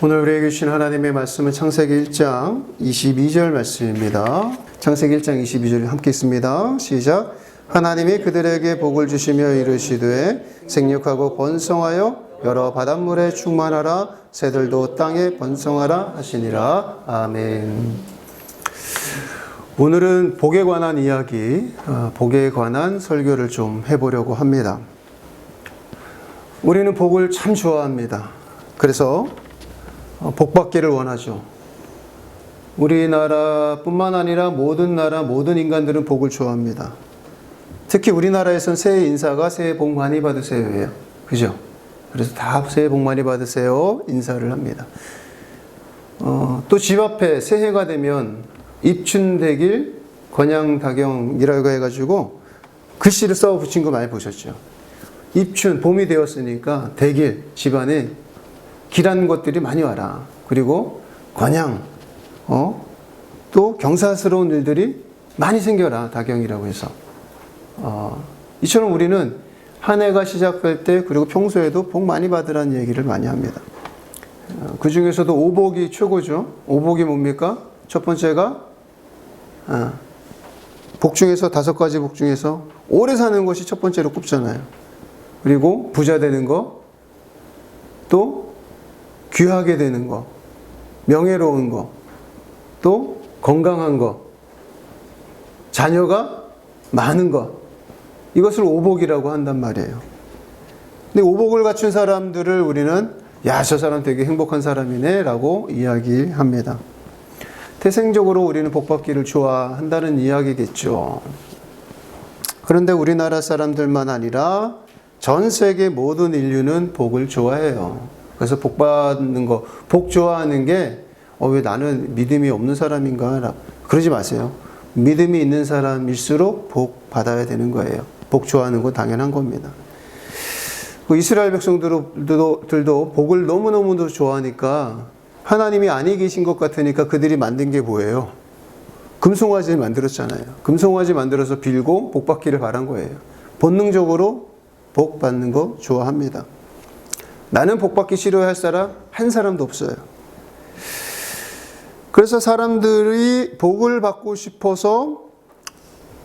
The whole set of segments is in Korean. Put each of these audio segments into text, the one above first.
오늘 우리에게 주신 하나님의 말씀은 창세기 1장 22절 말씀입니다. 창세기 1장 22절 함께 읽습니다. 시작. 하나님이 그들에게 복을 주시며 이르시되 생육하고 번성하여 여러 바닷물에 충만하라 새들도 땅에 번성하라 하시니라. 아멘. 오늘은 복에 관한 이야기, 복에 관한 설교를 좀 해보려고 합니다. 우리는 복을 참 좋아합니다. 그래서 복받기를 원하죠. 우리나라뿐만 아니라 모든 나라, 모든 인간들은 복을 좋아합니다. 특히 우리나라에서는 새해 인사가 새해 복 많이 받으세요예요. 그죠? 그래서 다 새해 복 많이 받으세요 인사를 합니다. 또 집 앞에 새해가 되면 입춘대길 권양다경이라고 해가지고 글씨를 써 붙인 거 많이 보셨죠? 입춘, 봄이 되었으니까 대길, 집안에 길한 것들이 많이 와라. 그리고 권양, 또 경사스러운 일들이 많이 생겨라. 다경이라고 해서. 이처럼 우리는 한 해가 시작할 때 그리고 평소에도 복 많이 받으라는 얘기를 많이 합니다. 그 중에서도 오복이 최고죠. 오복이 뭡니까? 첫 번째가 복 중에서 5가지 복 중에서 오래 사는 것이 첫 번째로 꼽잖아요. 그리고 부자 되는 거, 또 귀하게 되는 거, 명예로운 거, 또 건강한 거, 자녀가 많은 것, 이것을 오복이라고 한단 말이에요. 근데 오복을 갖춘 사람들을 우리는 야, 저 사람 되게 행복한 사람이네 라고 이야기합니다. 태생적으로 우리는 복받기를 좋아한다는 이야기겠죠. 그런데 우리나라 사람들만 아니라 전 세계 모든 인류는 복을 좋아해요. 그래서 복 받는 거, 복 좋아하는 게 왜 나는 믿음이 없는 사람인가? 그러지 마세요. 믿음이 있는 사람일수록 복 받아야 되는 거예요. 복 좋아하는 건 당연한 겁니다. 이스라엘 백성들도 복을 너무너무 좋아하니까 하나님이 아니 계신 것 같으니까 그들이 만든 게 뭐예요? 금송아지 만들었잖아요. 금송아지 만들어서 빌고 복 받기를 바란 거예요. 본능적으로 복 받는 거 좋아합니다. 나는 복 받기 싫어할 사람 한 사람도 없어요. 그래서 사람들이 복을 받고 싶어서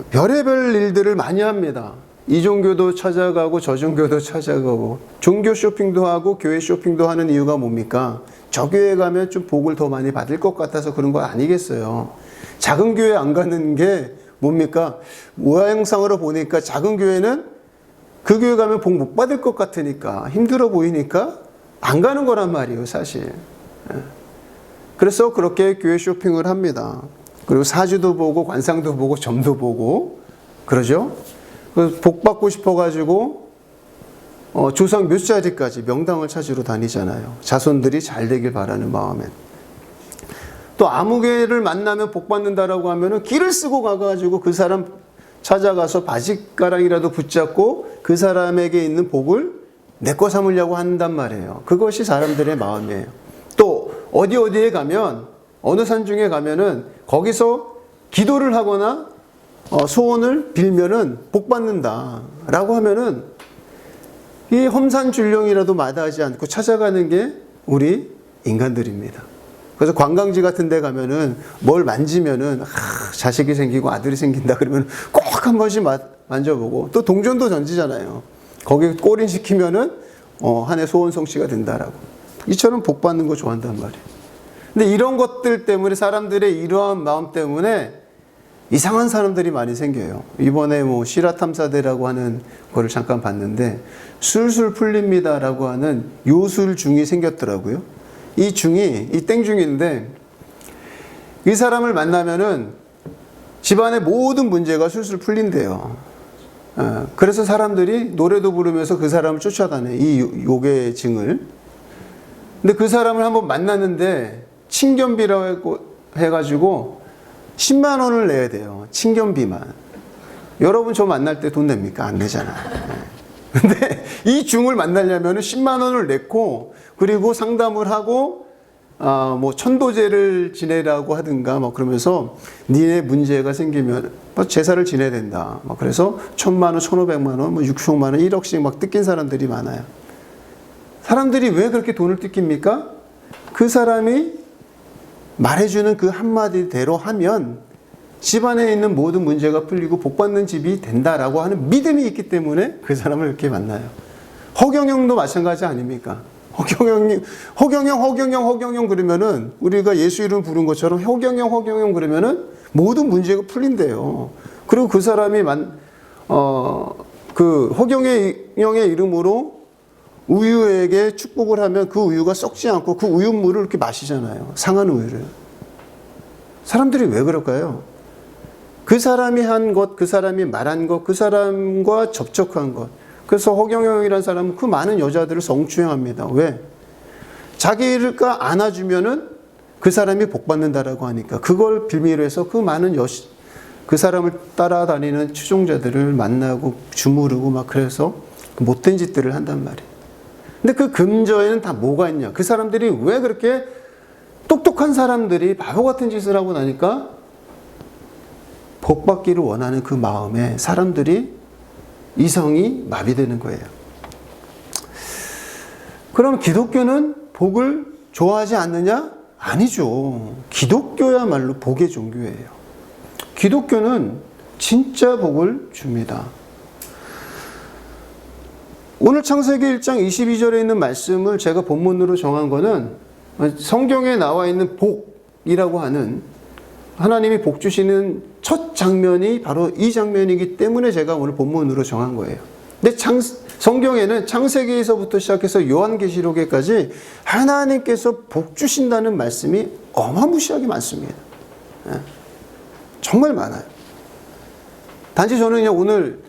별의별 일들을 많이 합니다. 이 종교도 찾아가고 저 종교도 찾아가고 종교 쇼핑도 하고 교회 쇼핑도 하는 이유가 뭡니까? 저 교회 가면 좀 복을 더 많이 받을 것 같아서 그런 거 아니겠어요. 작은 교회 안 가는 게 뭡니까? 모양상으로 보니까 작은 교회는 그 교회 가면 복 못 받을 것 같으니까 힘들어 보이니까 안 가는 거란 말이에요, 사실. 그래서 그렇게 교회 쇼핑을 합니다. 그리고 사주도 보고 관상도 보고 점도 보고 그러죠. 복 받고 싶어가지고 조상 몇 자리까지 명당을 찾으러 다니잖아요. 자손들이 잘 되길 바라는 마음에. 또 아무개를 만나면 복 받는다라고 하면은 길을 쓰고 가가지고 그 사람 찾아가서 바짓가랑이라도 붙잡고 그 사람에게 있는 복을 내 거 삼으려고 한단 말이에요. 그것이 사람들의 마음이에요. 또 어디에 가면 어느 산중에 가면은 거기서 기도를 하거나 소원을 빌면은 복 받는다라고 하면은 이 험산줄령이라도 마다하지 않고 찾아가는 게 우리 인간들입니다. 그래서 관광지 같은 데 가면은 뭘 만지면은 자식이 생기고 아들이 생긴다 그러면 꼭 한 번씩 만져보고 또 동전도 던지잖아요. 거기 꼬린 시키면은 한 해 소원 성취가 된다라고. 이처럼 복 받는 거 좋아한단 말이에요. 근데 이런 것들 때문에 사람들의 이러한 마음 때문에 이상한 사람들이 많이 생겨요. 이번에 실화탐사대라고 하는 거를 잠깐 봤는데 술술 풀립니다라고 하는 요술중이 생겼더라고요. 이 땡중인데 이 사람을 만나면은 집안의 모든 문제가 술술 풀린대요. 그래서 사람들이 노래도 부르면서 그 사람을 쫓아다녀. 이 요괴 증을. 근데 그 사람을 한번 만났는데 친견비라고 해가지고 10만 원을 내야 돼요. 친견비만. 여러분 저 만날 때 돈 냅니까? 안 내잖아요. 근데 이 중을 만나려면 10만 원을 냈고 그리고 상담을 하고 천도제를 지내라고 하든가 그러면서 니네 문제가 생기면 제사를 지내야 된다. 그래서 1,000만 원, 1,500만 원, 6천만 원, 1억씩 뜯긴 사람들이 많아요. 사람들이 왜 그렇게 돈을 뜯깁니까? 그 사람이 말해주는 그 한마디대로 하면 집안에 있는 모든 문제가 풀리고 복받는 집이 된다라고 하는 믿음이 있기 때문에 그 사람을 이렇게 만나요. 허경영도 마찬가지 아닙니까? 허경영 그러면은 우리가 예수 이름 부른 것처럼 허경영 그러면은 모든 문제가 풀린대요. 그리고 그 사람이 그 허경영의 이름으로 우유에게 축복을 하면 그 우유가 썩지 않고 그 우유물을 이렇게 마시잖아요. 상한 우유를. 사람들이 왜 그럴까요? 그 사람이 한 것, 그 사람이 말한 것, 그 사람과 접촉한 것. 그래서 허경영이라는 사람은 그 많은 여자들을 성추행합니다. 왜? 자기가 안아주면은 그 사람이 복받는다라고 하니까 그걸 빌미로 해서 그 많은 그 사람을 따라다니는 추종자들을 만나고 주무르고 막 그래서 못된 짓들을 한단 말이에요. 근데 그 금저에는 다 뭐가 있냐? 그 사람들이 왜 그렇게 똑똑한 사람들이 바보 같은 짓을 하고 나니까 복받기를 원하는 그 마음에 사람들이 이성이 마비되는 거예요. 그럼 기독교는 복을 좋아하지 않느냐? 아니죠. 기독교야말로 복의 종교예요. 기독교는 진짜 복을 줍니다. 오늘 창세기 1장 22절에 있는 말씀을 제가 본문으로 정한 거는 성경에 나와 있는 복이라고 하는 하나님이 복 주시는 첫 장면이 바로 이 장면이기 때문에 제가 오늘 본문으로 정한 거예요. 근데 성경에는 창세기에서부터 시작해서 요한계시록에까지 하나님께서 복 주신다는 말씀이 어마무시하게 많습니다. 정말 많아요. 단지 저는 그냥 오늘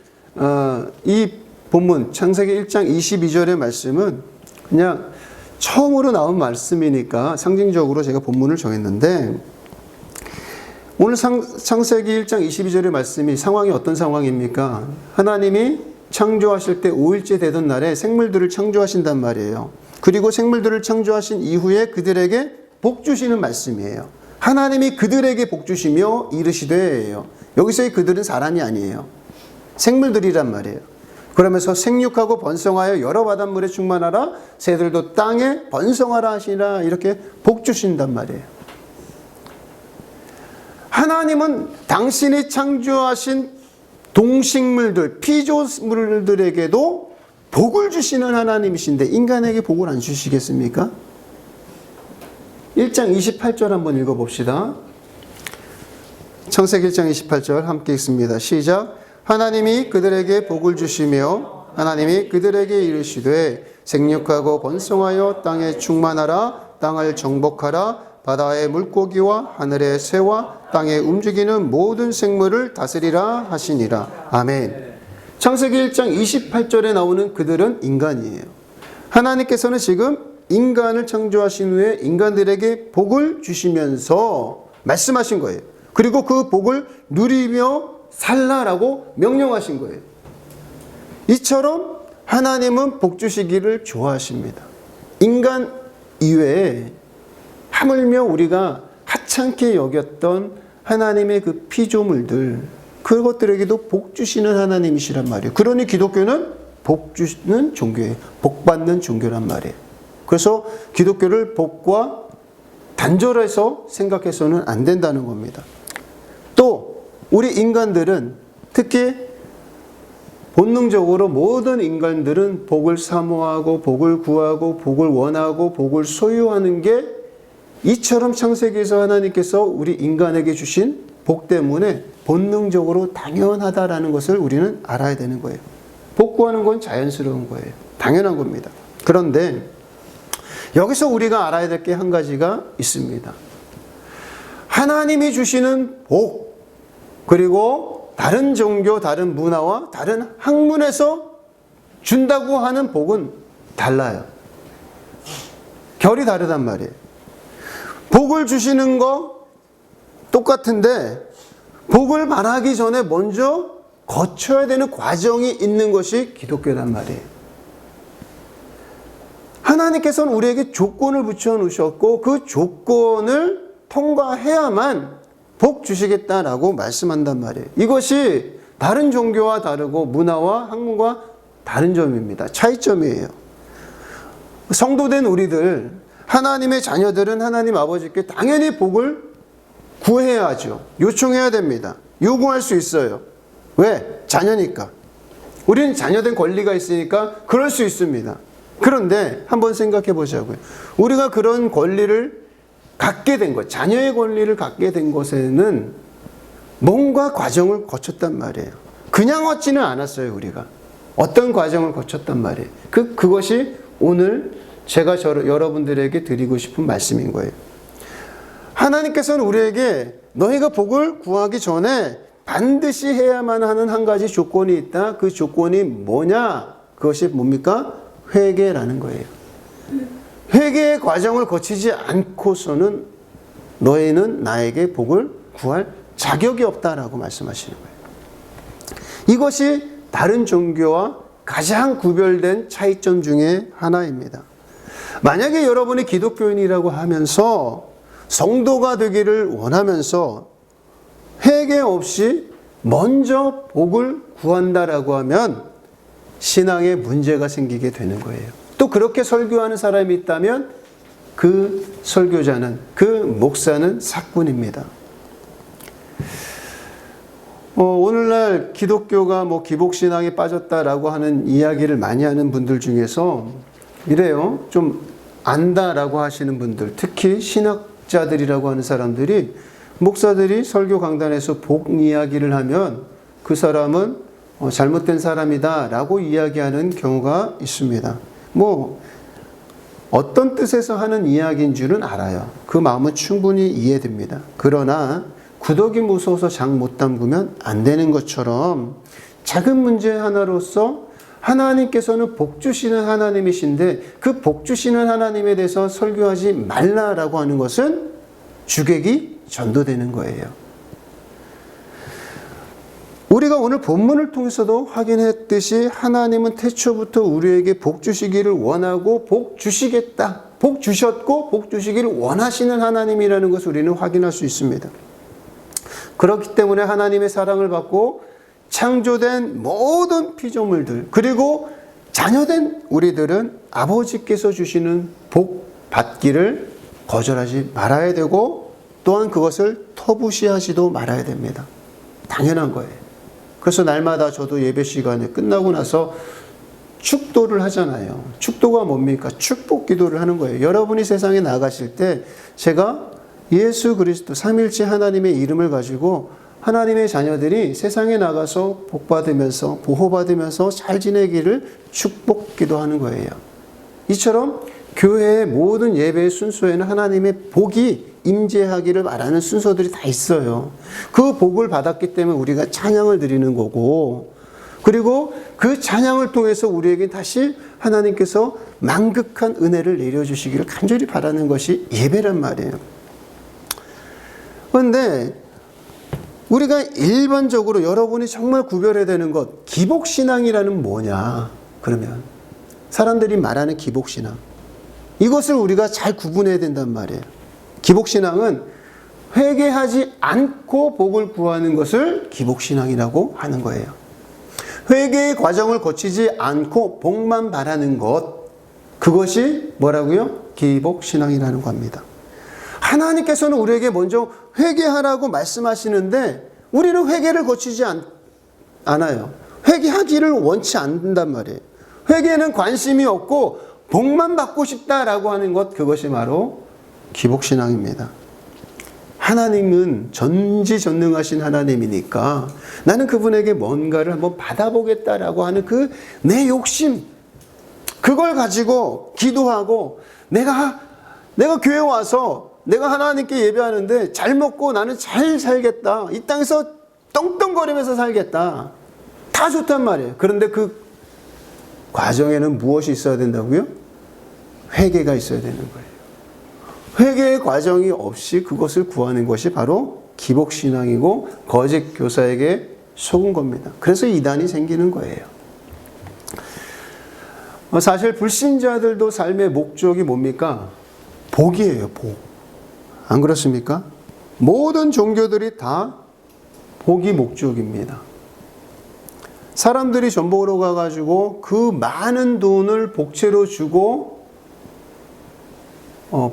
이 본문 창세기 1장 22절의 말씀은 그냥 처음으로 나온 말씀이니까 상징적으로 제가 본문을 정했는데 오늘 창세기 1장 22절의 말씀이 상황이 어떤 상황입니까? 하나님이 창조하실 때 5일째 되던 날에 생물들을 창조하신단 말이에요. 그리고 생물들을 창조하신 이후에 그들에게 복 주시는 말씀이에요. 하나님이 그들에게 복 주시며 이르시되예요. 여기서의 그들은 사람이 아니에요. 생물들이란 말이에요. 그러면서 생육하고 번성하여 여러 바닷물에 충만하라 새들도 땅에 번성하라 하시라 이렇게 복 주신단 말이에요. 하나님은 당신이 창조하신 동식물들, 피조물들에게도 복을 주시는 하나님이신데 인간에게 복을 안 주시겠습니까? 1장 28절 한번 읽어봅시다. 창세기 1장 28절 함께 읽습니다. 시작. 하나님이 그들에게 복을 주시며 하나님이 그들에게 이르시되 생육하고 번성하여 땅에 충만하라 땅을 정복하라 바다의 물고기와 하늘의 새와 땅에 움직이는 모든 생물을 다스리라 하시니라. 아멘. 창세기 1장 28절에 나오는 그들은 인간이에요. 하나님께서는 지금 인간을 창조하신 후에 인간들에게 복을 주시면서 말씀하신 거예요. 그리고 그 복을 누리며 살라라고 명령하신 거예요. 이처럼 하나님은 복 주시기를 좋아하십니다. 인간 이외에 하물며 우리가 하찮게 여겼던 하나님의 그 피조물들 그것들에게도 복 주시는 하나님이시란 말이에요. 그러니 기독교는 복 주시는 종교예요. 복 받는 종교란 말이에요. 그래서 기독교를 복과 단절해서 생각해서는 안 된다는 겁니다. 또 우리 인간들은 특히 본능적으로 모든 인간들은 복을 사모하고 복을 구하고 복을 원하고 복을 소유하는 게 이처럼 창세기에서 하나님께서 우리 인간에게 주신 복 때문에 본능적으로 당연하다라는 것을 우리는 알아야 되는 거예요. 복 구하는 건 자연스러운 거예요. 당연한 겁니다. 그런데 여기서 우리가 알아야 될 게 한 가지가 있습니다. 하나님이 주시는 복 그리고 다른 종교, 다른 문화와 다른 학문에서 준다고 하는 복은 달라요. 결이 다르단 말이에요. 복을 주시는 거 똑같은데 복을 말하기 전에 먼저 거쳐야 되는 과정이 있는 것이 기독교란 말이에요. 하나님께서는 우리에게 조건을 붙여놓으셨고 그 조건을 통과해야만 복 주시겠다라고 말씀한단 말이에요. 이것이 다른 종교와 다르고 문화와 학문과 다른 점입니다. 차이점이에요. 성도된 우리들 하나님의 자녀들은 하나님 아버지께 당연히 복을 구해야 하죠. 요청해야 됩니다. 요구할 수 있어요. 왜? 자녀니까. 우리는 자녀된 권리가 있으니까 그럴 수 있습니다. 그런데 한번 생각해 보자고요. 우리가 그런 권리를 갖게 된 것, 자녀의 권리를 갖게 된 것에는 뭔가 과정을 거쳤단 말이에요. 그냥 얻지는 않았어요, 우리가. 어떤 과정을 거쳤단 말이에요. 그것이 오늘 제가 여러분들에게 드리고 싶은 말씀인 거예요. 하나님께서는 우리에게 너희가 복을 구하기 전에 반드시 해야만 하는 한 가지 조건이 있다. 그 조건이 뭐냐? 그것이 뭡니까? 회개라는 거예요. 회개의 과정을 거치지 않고서는 너희는 나에게 복을 구할 자격이 없다라고 말씀하시는 거예요. 이것이 다른 종교와 가장 구별된 차이점 중에 하나입니다. 만약에 여러분이 기독교인이라고 하면서 성도가 되기를 원하면서 회개 없이 먼저 복을 구한다라고 하면 신앙에 문제가 생기게 되는 거예요. 또 그렇게 설교하는 사람이 있다면 그 설교자는, 그 목사는 사꾼입니다. 오늘날 기독교가 기복신앙에 빠졌다라고 하는 이야기를 많이 하는 분들 중에서 이래요. 좀 안다라고 하시는 분들, 특히 신학자들이라고 하는 사람들이 목사들이 설교 강단에서 복 이야기를 하면 그 사람은 잘못된 사람이다 라고 이야기하는 경우가 있습니다. 어떤 뜻에서 하는 이야기인 줄은 알아요. 그 마음은 충분히 이해됩니다. 그러나 구더기 무서워서 장 못 담그면 안 되는 것처럼 작은 문제 하나로서 하나님께서는 복 주시는 하나님이신데 그 복 주시는 하나님에 대해서 설교하지 말라라고 하는 것은 주객이 전도되는 거예요. 우리가 오늘 본문을 통해서도 확인했듯이 하나님은 태초부터 우리에게 복 주시기를 원하고 복 주시겠다. 복 주셨고 복 주시기를 원하시는 하나님이라는 것을 우리는 확인할 수 있습니다. 그렇기 때문에 하나님의 사랑을 받고 창조된 모든 피조물들 그리고 자녀된 우리들은 아버지께서 주시는 복 받기를 거절하지 말아야 되고 또한 그것을 터부시하지도 말아야 됩니다. 당연한 거예요. 그래서 날마다 저도 예배 시간에 끝나고 나서 축도를 하잖아요. 축도가 뭡니까? 축복 기도를 하는 거예요. 여러분이 세상에 나가실 때 제가 예수 그리스도 삼일째 하나님의 이름을 가지고 하나님의 자녀들이 세상에 나가서 복받으면서 보호받으면서 잘 지내기를 축복 기도하는 거예요. 이처럼 교회의 모든 예배의 순서에는 하나님의 복이 임재하기를 바라는 순서들이 다 있어요. 그 복을 받았기 때문에 우리가 찬양을 드리는 거고 그리고 그 찬양을 통해서 우리에게 다시 하나님께서 만극한 은혜를 내려주시기를 간절히 바라는 것이 예배란 말이에요. 그런데 우리가 일반적으로 여러분이 정말 구별해야 되는 것, 기복신앙이라는 뭐냐? 그러면 사람들이 말하는 기복신앙. 이것을 우리가 잘 구분해야 된단 말이에요. 기복신앙은 회개하지 않고 복을 구하는 것을 기복신앙이라고 하는 거예요. 회개의 과정을 거치지 않고 복만 바라는 것, 그것이 뭐라고요? 기복신앙이라는 겁니다. 하나님께서는 우리에게 먼저 회개하라고 말씀하시는데 우리는 회개를 거치지 않아요. 회개하기를 원치 않는단 말이에요. 회개는 관심이 없고 복만 받고 싶다라고 하는 것, 그것이 바로 기복신앙입니다. 하나님은 전지전능하신 하나님이니까 나는 그분에게 뭔가를 한번 받아보겠다라고 하는 그 내 욕심, 그걸 가지고 기도하고 내가 교회 와서 내가 하나님께 예배하는데 잘 먹고 나는 잘 살겠다. 이 땅에서 떵떵거리면서 살겠다. 다 좋단 말이에요. 그런데 그 과정에는 무엇이 있어야 된다고요? 회개가 있어야 되는 거예요. 회개의 과정이 없이 그것을 구하는 것이 바로 기복신앙이고 거짓 교사에게 속은 겁니다. 그래서 이단이 생기는 거예요. 사실 불신자들도 삶의 목적이 뭡니까? 복이에요, 복. 안 그렇습니까? 모든 종교들이 다 복이 목적입니다. 사람들이 전보로 가가지고 그 많은 돈을 복채로 주고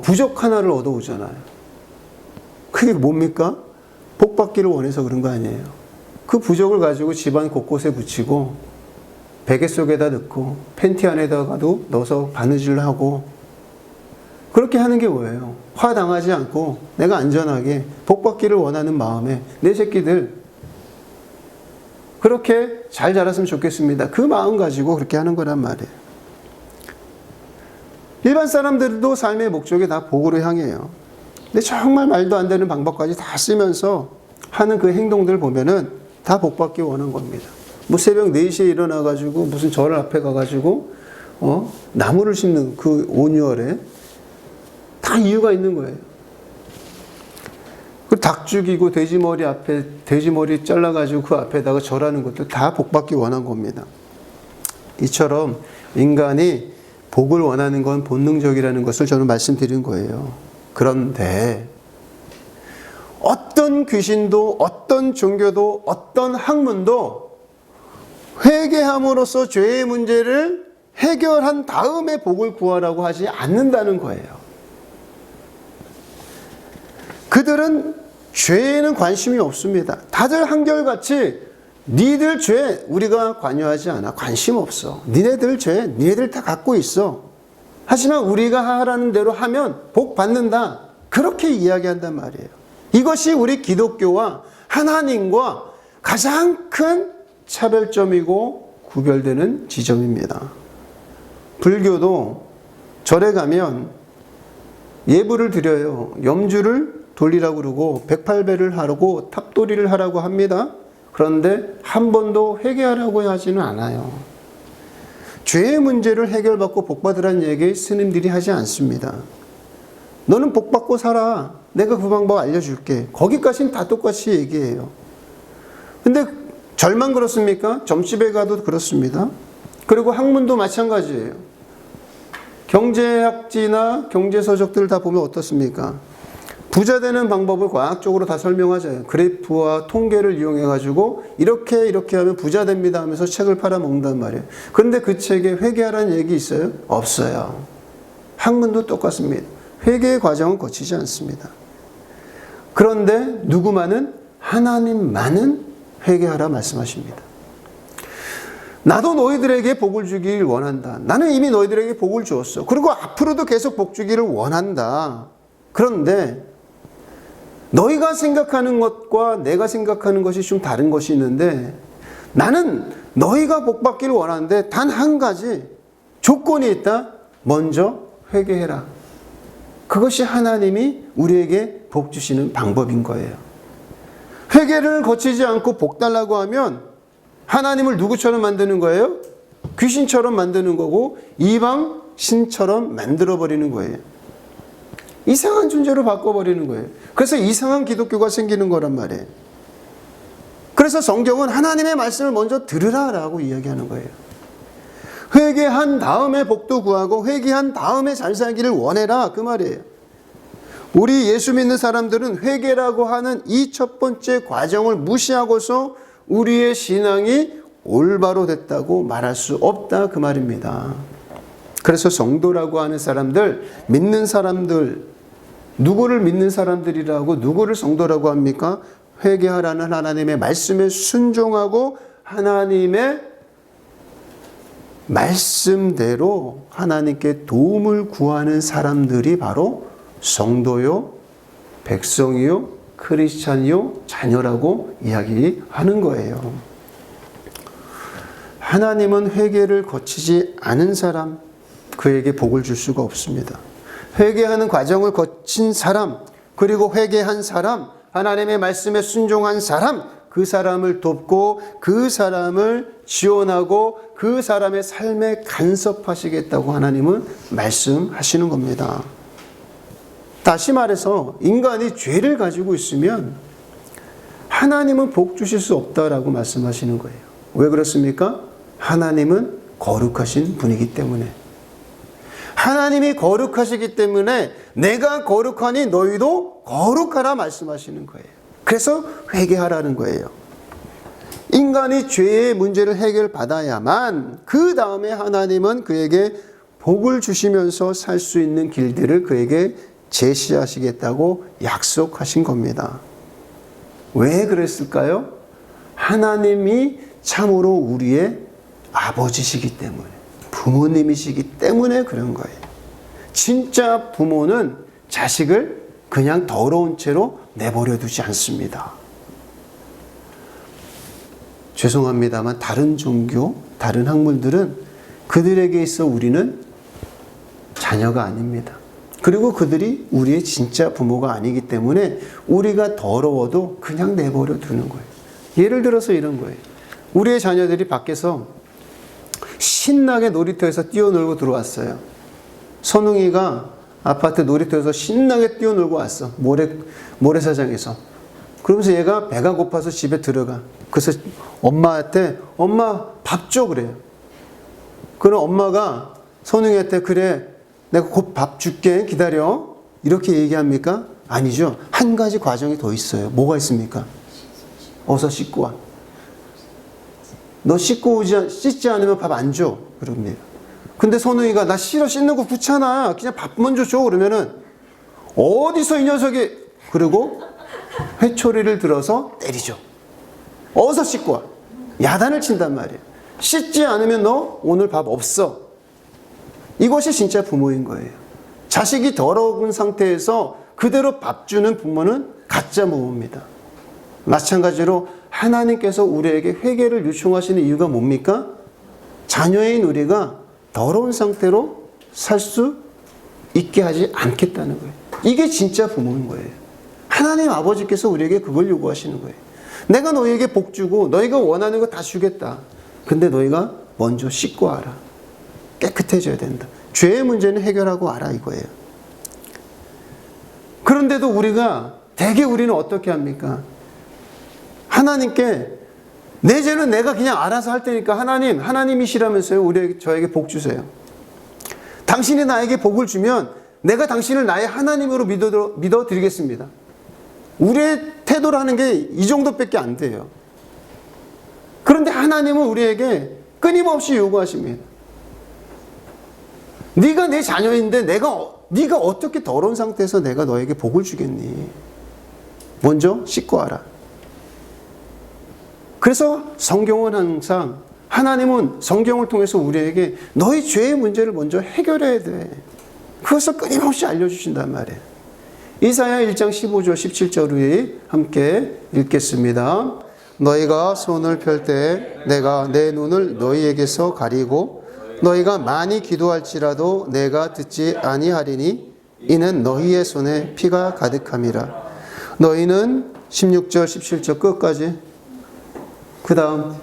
부적 하나를 얻어오잖아요. 그게 뭡니까? 복 받기를 원해서 그런 거 아니에요. 그 부적을 가지고 집안 곳곳에 붙이고 베개 속에다 넣고 팬티 안에다가도 넣어서 바느질을 하고 그렇게 하는 게 뭐예요? 화 당하지 않고 내가 안전하게 복 받기를 원하는 마음에 내 새끼들 그렇게 잘 자랐으면 좋겠습니다. 그 마음 가지고 그렇게 하는 거란 말이에요. 일반 사람들도 삶의 목적이 다 복으로 향해요. 근데 정말 말도 안 되는 방법까지 다 쓰면서 하는 그 행동들 보면은 다 복 받기 원한 겁니다. 뭐 새벽 4시에 일어나가지고 무슨 절 앞에 가가지고 나무를 심는 그 온유월에 다 이유가 있는 거예요. 그 닭 죽이고 돼지머리 앞에 돼지머리 잘라가지고 그 앞에다가 절하는 것도 다 복 받기 원한 겁니다. 이처럼 인간이 복을 원하는 건 본능적이라는 것을 저는 말씀드린 거예요. 그런데 어떤 귀신도 어떤 종교도 어떤 학문도 회개함으로써 죄의 문제를 해결한 다음에 복을 구하라고 하지 않는다는 거예요. 그들은 죄에는 관심이 없습니다. 다들 한결같이 니들 죄 우리가 관여하지 않아. 관심 없어. 니네들 죄 니네들 다 갖고 있어. 하지만 우리가 하라는 대로 하면 복 받는다. 그렇게 이야기한단 말이에요. 이것이 우리 기독교와 하나님과 가장 큰 차별점이고 구별되는 지점입니다. 불교도 절에 가면 예불을 드려요. 염주를 돌리라고 그러고 108배를 하라고 탑돌이를 하라고 합니다. 그런데 한 번도 회개하라고 하지는 않아요. 죄의 문제를 해결받고 복받으라는 얘기 스님들이 하지 않습니다. 너는 복받고 살아. 내가 그 방법 알려줄게. 거기까지는 다 똑같이 얘기해요. 근데 절만 그렇습니까? 점집에 가도 그렇습니다. 그리고 학문도 마찬가지예요. 경제학지나 경제서적들을 다 보면 어떻습니까? 부자 되는 방법을 과학적으로 다 설명하잖아요. 그래프와 통계를 이용해가지고 이렇게 하면 부자 됩니다 하면서 책을 팔아먹는단 말이에요. 그런데 그 책에 회개하라는 얘기 있어요? 없어요. 학문도 똑같습니다. 회개의 과정은 거치지 않습니다. 그런데 누구만은? 하나님만은 회개하라 말씀하십니다. 나도 너희들에게 복을 주기를 원한다. 나는 이미 너희들에게 복을 주었어. 그리고 앞으로도 계속 복 주기를 원한다. 그런데 너희가 생각하는 것과 내가 생각하는 것이 좀 다른 것이 있는데 나는 너희가 복 받기를 원하는데 단 한 가지 조건이 있다. 먼저 회개해라. 그것이 하나님이 우리에게 복 주시는 방법인 거예요. 회개를 거치지 않고 복 달라고 하면 하나님을 누구처럼 만드는 거예요? 귀신처럼 만드는 거고 이방 신처럼 만들어버리는 거예요. 이상한 존재로 바꿔버리는 거예요. 그래서 이상한 기독교가 생기는 거란 말이에요. 그래서 성경은 하나님의 말씀을 먼저 들으라라고 이야기하는 거예요. 회개한 다음에 복도 구하고 회개한 다음에 잘 살기를 원해라 그 말이에요. 우리 예수 믿는 사람들은 회개라고 하는 이 첫 번째 과정을 무시하고서 우리의 신앙이 올바로 됐다고 말할 수 없다 그 말입니다. 그래서 성도라고 하는 사람들, 믿는 사람들, 누구를 믿는 사람들이라고 누구를 성도라고 합니까? 회개하라는 하나님의 말씀에 순종하고 하나님의 말씀대로 하나님께 도움을 구하는 사람들이 바로 성도요, 백성이요, 크리스찬이요, 자녀라고 이야기하는 거예요. 하나님은 회개를 거치지 않은 사람, 그에게 복을 줄 수가 없습니다. 회개하는 과정을 거친 사람, 그리고 회개한 사람, 하나님의 말씀에 순종한 사람, 그 사람을 돕고 그 사람을 지원하고 그 사람의 삶에 간섭하시겠다고 하나님은 말씀하시는 겁니다. 다시 말해서 인간이 죄를 가지고 있으면 하나님은 복 주실 수 없다라고 말씀하시는 거예요. 왜 그렇습니까? 하나님은 거룩하신 분이기 때문에. 하나님이 거룩하시기 때문에 내가 거룩하니 너희도 거룩하라 말씀하시는 거예요. 그래서 회개하라는 거예요. 인간이 죄의 문제를 해결받아야만 그 다음에 하나님은 그에게 복을 주시면서 살 수 있는 길들을 그에게 제시하시겠다고 약속하신 겁니다. 왜 그랬을까요? 하나님이 참으로 우리의 아버지시기 때문에, 부모님이시기 때문에 그런 거예요. 진짜 부모는 자식을 그냥 더러운 채로 내버려 두지 않습니다. 죄송합니다만 다른 종교, 다른 학문들은 그들에게 있어 우리는 자녀가 아닙니다. 그리고 그들이 우리의 진짜 부모가 아니기 때문에 우리가 더러워도 그냥 내버려 두는 거예요. 예를 들어서 이런 거예요. 우리의 자녀들이 밖에서 신나게 놀이터에서 뛰어놀고 들어왔어요. 선웅이가 아파트 놀이터에서 신나게 뛰어놀고 왔어. 모래사장에서. 그러면서 얘가 배가 고파서 집에 들어가. 그래서 엄마한테 엄마 밥 줘 그래요. 그럼 엄마가 선웅이한테 그래 내가 곧 밥 줄게 기다려 이렇게 얘기합니까? 아니죠. 한 가지 과정이 더 있어요. 뭐가 있습니까? 어서 씻고 와. 너 씻지 않으면 밥 안 줘. 그럽니다. 근데 선우이가 나 싫어 씻는 거 귀찮아. 그냥 밥 먼저 줘. 그러면은 어디서 이 녀석이 그리고 회초리를 들어서 때리죠. 어서 씻고 와. 야단을 친단 말이에요. 씻지 않으면 너 오늘 밥 없어. 이것이 진짜 부모인 거예요. 자식이 더러운 상태에서 그대로 밥 주는 부모는 가짜 부모입니다. 마찬가지로 하나님께서 우리에게 회개를 요청하시는 이유가 뭡니까? 자녀인 우리가 더러운 상태로 살 수 있게 하지 않겠다는 거예요. 이게 진짜 부모인 거예요. 하나님 아버지께서 우리에게 그걸 요구하시는 거예요. 내가 너희에게 복 주고 너희가 원하는 거 다 주겠다. 근데 너희가 먼저 씻고 와라. 깨끗해져야 된다. 죄의 문제는 해결하고 와라 이거예요. 그런데도 대개 우리는 어떻게 합니까? 하나님께 내 죄는 내가 그냥 알아서 할 테니까 하나님이시라면서요. 저에게 복 주세요. 당신이 나에게 복을 주면 내가 당신을 나의 하나님으로 믿어드리겠습니다. 우리의 태도라는 게 이 정도밖에 안 돼요. 그런데 하나님은 우리에게 끊임없이 요구하십니다. 네가 내 자녀인데 네가 어떻게 더러운 상태에서 내가 너에게 복을 주겠니? 먼저 씻고 와라. 그래서 성경은 항상 하나님은 성경을 통해서 우리에게 너희 죄의 문제를 먼저 해결해야 돼. 그것을 끊임없이 알려주신단 말이에요. 이사야 1장 15절 17절을 함께 읽겠습니다. 너희가 손을 펼 때 내가 내 눈을 너희에게서 가리고 너희가 많이 기도할지라도 내가 듣지 아니하리니 이는 너희의 손에 피가 가득함이라. 너희는 16절 17절 끝까지 그 다음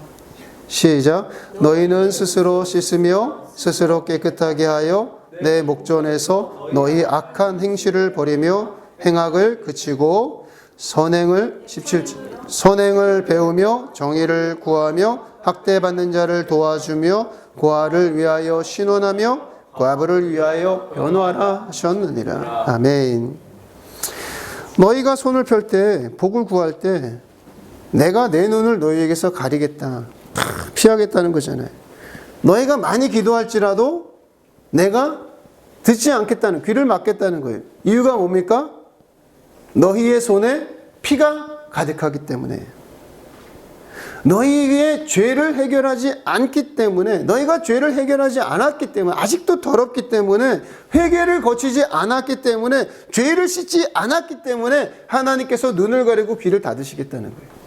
시작. 너희는 스스로 씻으며 스스로 깨끗하게 하여 내 목전에서 너희 악한 행실을 버리며 행악을 그치고 선행을 배우며 정의를 구하며 학대받는 자를 도와주며 고아를 위하여 신원하며 과부를 위하여 변호하라 하셨느니라. 아멘. 너희가 손을 펼 때 복을 구할 때 내가 내 눈을 너희에게서 가리겠다. 피하겠다는 거잖아요. 너희가 많이 기도할지라도 내가 듣지 않겠다는, 귀를 막겠다는 거예요. 이유가 뭡니까? 너희의 손에 피가 가득하기 때문에. 너희의 죄를 해결하지 않기 때문에, 너희가 죄를 해결하지 않았기 때문에, 아직도 더럽기 때문에, 회개를 거치지 않았기 때문에, 죄를 씻지 않았기 때문에 하나님께서 눈을 가리고 귀를 닫으시겠다는 거예요.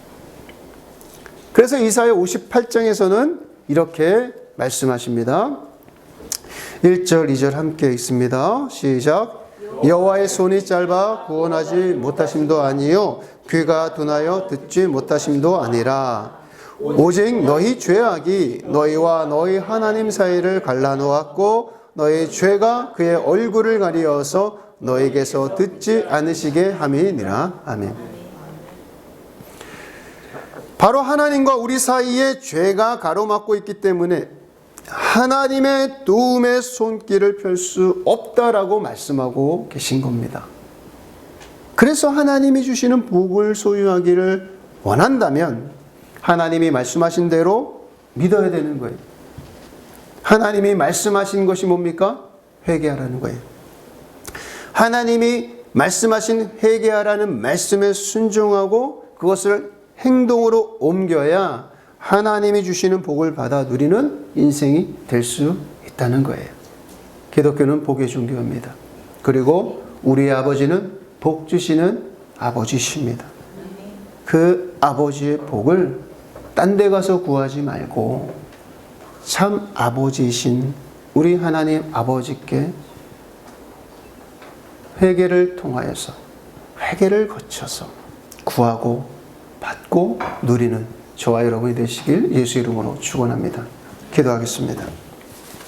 그래서 이사야 58장에서는 이렇게 말씀하십니다. 1절 2절 함께 읽습니다. 시작. 여호와의 손이 짧아 구원하지 못하심도 아니요 귀가 둔하여 듣지 못하심도 아니라 오직 너희 죄악이 너희와 너희 하나님 사이를 갈라놓았고 너희 죄가 그의 얼굴을 가리어서 너희에게서 듣지 않으시게 함이니라. 아멘. 바로 하나님과 우리 사이에 죄가 가로막고 있기 때문에 하나님의 도움의 손길을 펼 수 없다라고 말씀하고 계신 겁니다. 그래서 하나님이 주시는 복을 소유하기를 원한다면 하나님이 말씀하신 대로 믿어야 되는 거예요. 하나님이 말씀하신 것이 뭡니까? 회개하라는 거예요. 하나님이 말씀하신 회개하라는 말씀에 순종하고 그것을 행동으로 옮겨야 하나님이 주시는 복을 받아 누리는 인생이 될 수 있다는 거예요. 기독교는 복의 종교입니다. 그리고 우리 아버지는 복 주시는 아버지십니다. 그 아버지의 복을 딴 데 가서 구하지 말고 참 아버지이신 우리 하나님 아버지께 회개를 통하여서 회개를 거쳐서 구하고 받고 누리는 저와 여러분이 되시길 예수 이름으로 축원합니다. 기도하겠습니다.